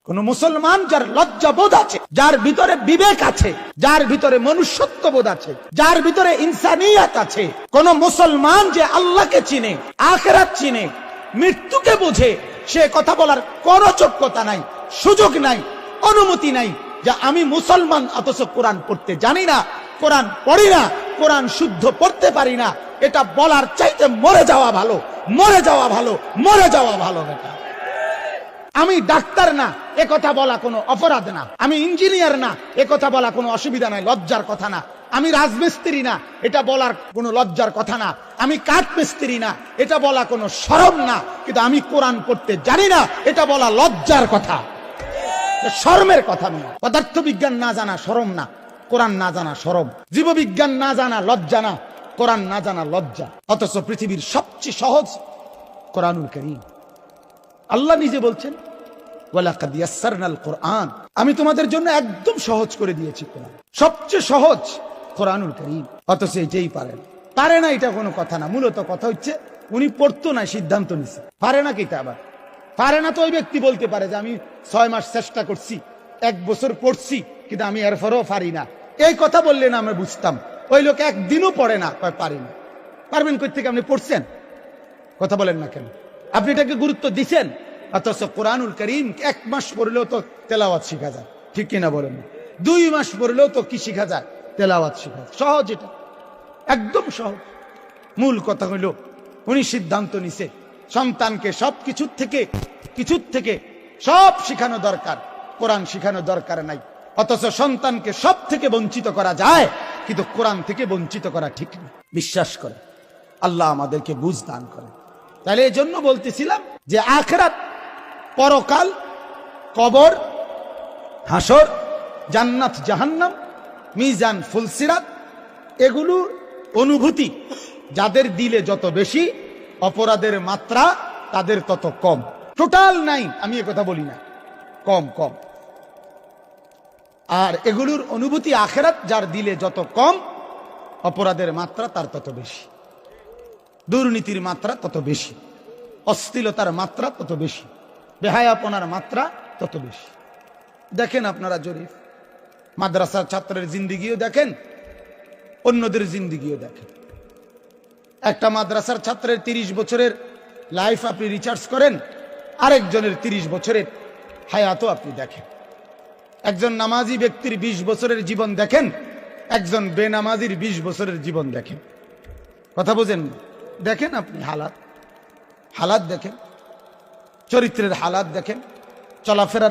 কোন মুসলমান যার লজ্জাবোধ আছে, যার ভিতরে বিবেক আছে, যার ভিতরে মনুষ্যত্ববোধ আছে, যার ভিতরে ইনসানিয়াত আছে, কোন মুসলমান যে আল্লাহকে চিনে, আখিরাত চিনে, মৃত্যুকে বুঝে, সে কথা বলার কোন যোগ্যতা নাই, সুযোগ নাই, অনুমতি নাই যে আমি মুসলমান অথচ কোরআন পড়তে জানি না, কোরআন পড়ি না, কোরআন শুদ্ধ পড়তে পারি না। এটা বলার চাইতে মরে যাওয়া ভালো, মরে যাওয়া ভালো, মরে যাওয়া ভালো। বেটা, আমি ডাক্তার না, এ কথা বলা কোনো অপরাধ না। আমি ইঞ্জিনিয়ার না, এ কথা বলা কোনো অসুবিধা নাই, লজ্জার কথা না। আমি রাজমিস্ত্রি না, এটা বলার কোনো লজ্জার কথা না। আমি কাঠ মিস্ত্রি না, এটা বলা কোনো শরম না। কিন্তু আমি কোরআন পড়তে জানি না, এটা বলা লজ্জার কথা, শরমের কথা নয়। পদার্থ বিজ্ঞান না জানা শরম না, কোরআন না জানা শরম। জীববিজ্ঞান না জানা লজ্জা না, কোরআন না জানা লজ্জা। অথচ পৃথিবীর সবচেয়ে সহজ কোরআনুল কারীম। আল্লাহ নিজে বলছেন, ওয়ালাকাদ ইয়াসসারনাল কোরআন, আমি তোমাদের জন্য একদম সহজ করে দিয়েছি কোরআন, সবচেয়ে সহজ কোরআনুল কারীম। অথচ যেই পারে না, এটা কোনো কথা না। মূলত কথা হচ্ছে উনি পড়তো না, সিদ্ধান্ত নিছে। পারে না কিটা আবার পারে না তো ওই ব্যক্তি বলতে পারে যে আমি 6 মাস চেষ্টা করছি, 1 বছর পড়ছি, কিন্তু আমি এরপরও পারি না। এই কথা বললে না আমরা বুঝতাম। ওই লোক একদিনও পড়ে না, পারি না। পারবেন কই থেকে? আপনি পড়ছেন? কথা বলেন না কেন? আপনি এটাকে গুরুত্ব দিচ্ছেন? অথচ কোরআনুল কারীম 1 মাস পড়লেও তো তেলাওয়াত শিখা যায়, ঠিক কিনা বলেন? 2 মাস পড়লেও তো কি শিখা যায়? তেলাওয়াত শিখা যায়। সহজ, এটা একদম সহজ। মূল কথা হইল উনি সিদ্ধান্ত নিছে সন্তানকে সব কিছুর থেকে সব শিখানো দরকার, কোরআন শিখানো দরকার নাই। অথচ সন্তানকে সব থেকে বঞ্চিত করা যায়, কিন্তু কোরআন থেকে বঞ্চিত করা ঠিক না। বিশ্বাস করে আল্লাহ আমাদেরকে বুঝ দান করে। তাহলে এই জন্য বলতেছিলাম যে আখিরাত, পরকাল, কবর, হাসর, জান্নাত, জাহান্নাম, মিজান, ফুলসিরাত, এগুলোর অনুভূতি যাদের দিলে যত বেশি, অপরাধের মাত্রা তাদের তত কম। টোটাল নাই, আমি এ কথা বলি না, কম কম। আর এগুলোর অনুভূতি আখিরাত যার দিলে যত কম, অপরাধের মাত্রা তার তত বেশি, দুর্নীতির মাত্রা তত বেশি, অশ্লীলতার মাত্রা তত বেশি, বেহায়াপনার মাত্রা তত বেশি। দেখেন আপনারা জরিফ, মাদ্রাসার ছাত্রের জিন্দিগিও দেখেন, অন্যদের জিন্দিগিও দেখেন। একটা মাদ্রাসার ছাত্রের 30 বছরের লাইফ আপনি রিসার্চ করেন, আরেকজনের 30 বছরের হায়াতও আপনি দেখেন। একজন নামাজি ব্যক্তির 20 বছরের জীবন দেখেন, একজন বেনামাজির 20 বছরের জীবন দেখেন। কথা বোঝেন? দেখেন আপনি হালাত দেখেন, চরিত্রের হালাত দেখেন, চলাফেরার